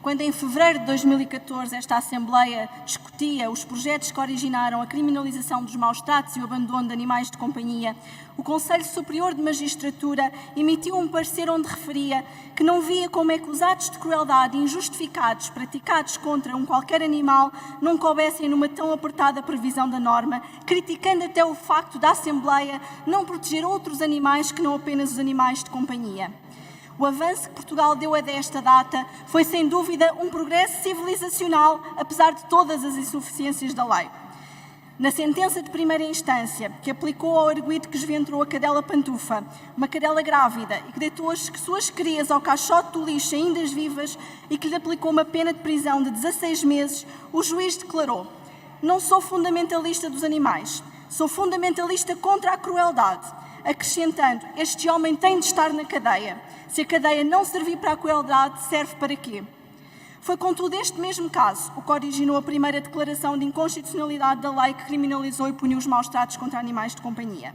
Quando em fevereiro de 2014 esta Assembleia discutia os projetos que originaram a criminalização dos maus-tratos e o abandono de animais de companhia, o Conselho Superior de Magistratura emitiu um parecer onde referia que não via como é que os atos de crueldade injustificados praticados contra um qualquer animal não coubessem numa tão apertada previsão da norma, criticando até o facto da Assembleia não proteger outros animais que não apenas os animais de companhia. O avanço que Portugal deu até esta data foi, sem dúvida, um progresso civilizacional, apesar de todas as insuficiências da lei. Na sentença de primeira instância, que aplicou ao arguido que esventrou a cadela pantufa, uma cadela grávida, e que deitou as suas crias ao caixote do lixo ainda vivas e que lhe aplicou uma pena de prisão de 16 meses, o juiz declarou: "Não sou fundamentalista dos animais, sou fundamentalista contra a crueldade", acrescentando: "Este homem tem de estar na cadeia. Se a cadeia não servir para a crueldade, serve para quê?" Foi, contudo, este mesmo caso o que originou a primeira declaração de inconstitucionalidade da lei que criminalizou e puniu os maus-tratos contra animais de companhia.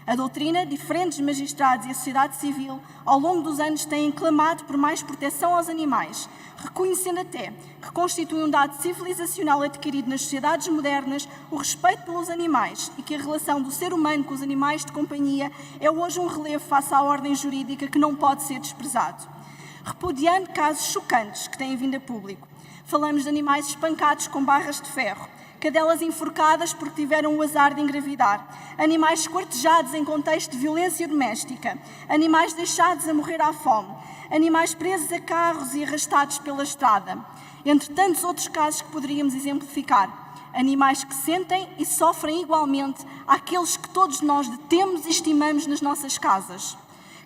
A doutrina, diferentes magistrados e a sociedade civil, ao longo dos anos, têm clamado por mais proteção aos animais, reconhecendo até que constitui um dado civilizacional adquirido nas sociedades modernas o respeito pelos animais e que a relação do ser humano com os animais de companhia é hoje um relevo face à ordem jurídica que não pode ser desprezado. Repudiando casos chocantes que têm vindo a público, falamos de animais espancados com barras de ferro, cadelas enforcadas porque tiveram o azar de engravidar, animais esquartejados em contexto de violência doméstica, animais deixados a morrer à fome, animais presos a carros e arrastados pela estrada, entre tantos outros casos que poderíamos exemplificar. Animais que sentem e sofrem igualmente àqueles que todos nós temos e estimamos nas nossas casas.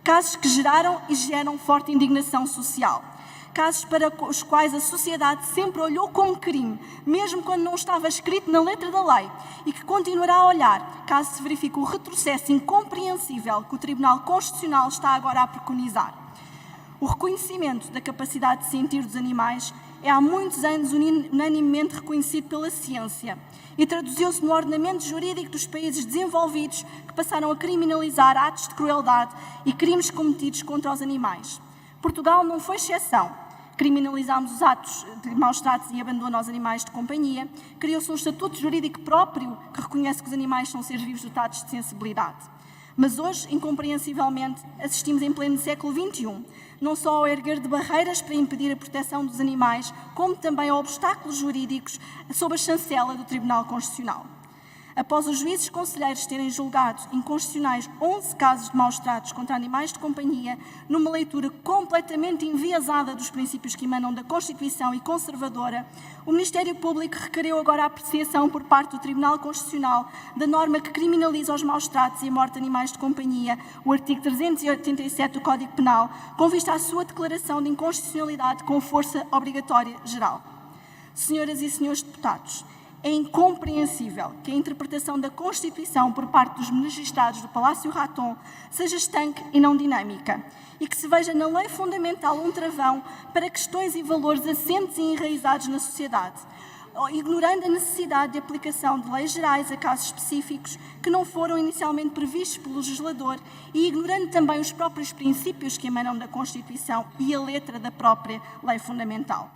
Casos que geraram e geram forte indignação social. Casos para os quais a sociedade sempre olhou como crime, mesmo quando não estava escrito na letra da lei, e que continuará a olhar, caso se verifique o retrocesso incompreensível que o Tribunal Constitucional está agora a preconizar. O reconhecimento da capacidade de sentir dos animais é há muitos anos unanimemente reconhecido pela ciência e traduziu-se no ordenamento jurídico dos países desenvolvidos que passaram a criminalizar atos de crueldade e crimes cometidos contra os animais. Portugal não foi exceção. Criminalizámos os atos de maus-tratos e abandono aos animais de companhia, criou-se um estatuto jurídico próprio que reconhece que os animais são seres vivos dotados de sensibilidade. Mas hoje, incompreensivelmente, assistimos em pleno século XXI, não só ao erguer de barreiras para impedir a proteção dos animais, como também a obstáculos jurídicos sob a chancela do Tribunal Constitucional. Após os juízes conselheiros terem julgado inconstitucionais 11 casos de maus-tratos contra animais de companhia, numa leitura completamente enviesada dos princípios que emanam da Constituição e conservadora, o Ministério Público requereu agora a apreciação por parte do Tribunal Constitucional da norma que criminaliza os maus-tratos e a morte de animais de companhia, o artigo 387 do Código Penal, com vista à sua declaração de inconstitucionalidade com força obrigatória geral. Senhoras e senhores deputados, é incompreensível que a interpretação da Constituição por parte dos magistrados do Palácio Raton seja estanque e não dinâmica e que se veja na lei fundamental um travão para questões e valores assentes e enraizados na sociedade, ignorando a necessidade de aplicação de leis gerais a casos específicos que não foram inicialmente previstos pelo legislador e ignorando também os próprios princípios que emanam da Constituição e a letra da própria lei fundamental.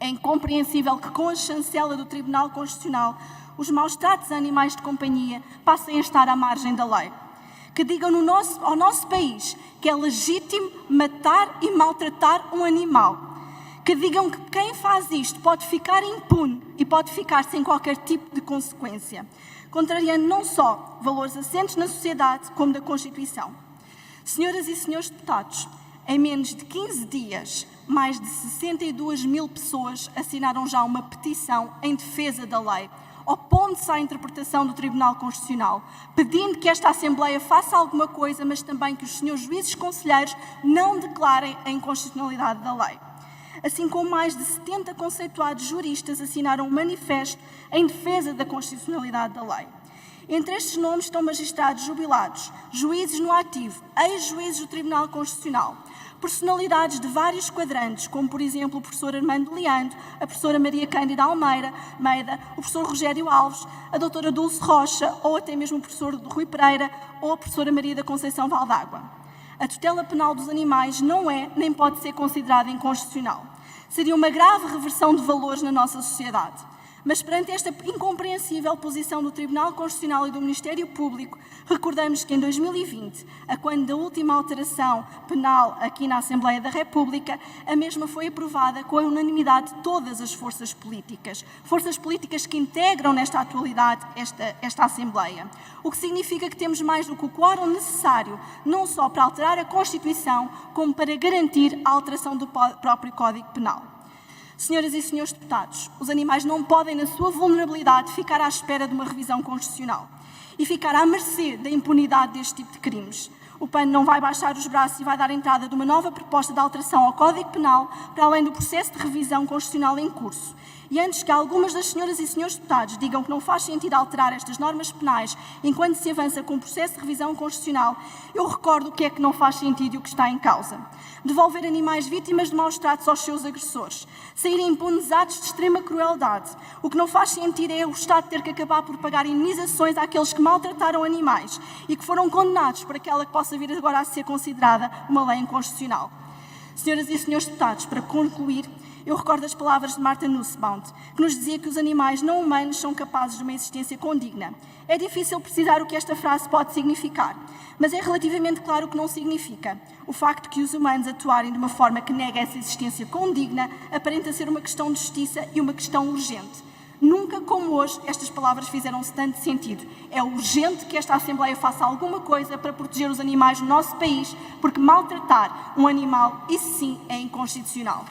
É incompreensível que, com a chancela do Tribunal Constitucional, os maus-tratos a animais de companhia passem a estar à margem da lei. Que digam ao nosso país que é legítimo matar e maltratar um animal. Que digam que quem faz isto pode ficar impune e pode ficar sem qualquer tipo de consequência, contrariando não só valores assentes na sociedade, como da Constituição. Senhoras e senhores deputados, em menos de 15 dias, mais de 62 mil pessoas assinaram já uma petição em defesa da lei, opondo-se à interpretação do Tribunal Constitucional, pedindo que esta Assembleia faça alguma coisa, mas também que os senhores juízes conselheiros não declarem a inconstitucionalidade da lei. Assim como mais de 70 conceituados juristas assinaram um manifesto em defesa da constitucionalidade da lei. Entre estes nomes estão magistrados jubilados, juízes no ativo, ex-juízes do Tribunal Constitucional, personalidades de vários quadrantes, como, por exemplo, o professor Armando Leandro, a professora Maria Cândida Almeida, o professor Rogério Alves, a doutora Dulce Rocha, ou até mesmo o professor Rui Pereira, ou a professora Maria da Conceição Valdágua. A tutela penal dos animais não é, nem pode ser considerada inconstitucional. Seria uma grave reversão de valores na nossa sociedade. Mas perante esta incompreensível posição do Tribunal Constitucional e do Ministério Público, recordamos que em 2020, a quando da última alteração penal aqui na Assembleia da República, a mesma foi aprovada com a unanimidade de todas as forças políticas que integram nesta atualidade esta Assembleia. O que significa que temos mais do que o quórum necessário, não só para alterar a Constituição, como para garantir a alteração do próprio Código Penal. Senhoras e senhores deputados, os animais não podem, na sua vulnerabilidade, ficar à espera de uma revisão constitucional e ficar à mercê da impunidade deste tipo de crimes. O PAN não vai baixar os braços e vai dar entrada de uma nova proposta de alteração ao Código Penal, para além do processo de revisão constitucional em curso. E antes que algumas das senhoras e senhores deputados digam que não faz sentido alterar estas normas penais enquanto se avança com o processo de revisão constitucional, eu recordo o que é que não faz sentido e o que está em causa. Devolver animais vítimas de maus tratos aos seus agressores, saírem impunes atos de extrema crueldade. O que não faz sentido é o Estado ter que acabar por pagar indenizações àqueles que maltrataram animais e que foram condenados por aquela que possa vir agora a ser considerada uma lei inconstitucional. Senhoras e senhores deputados, para concluir, eu recordo as palavras de Martha Nussbaum, que nos dizia que os animais não humanos são capazes de uma existência condigna. É difícil precisar o que esta frase pode significar, mas é relativamente claro o que não significa. O facto de que os humanos atuarem de uma forma que nega essa existência condigna aparenta ser uma questão de justiça e uma questão urgente. Nunca como hoje estas palavras fizeram-se tanto sentido. É urgente que esta Assembleia faça alguma coisa para proteger os animais no nosso país, porque maltratar um animal, isso sim, é inconstitucional.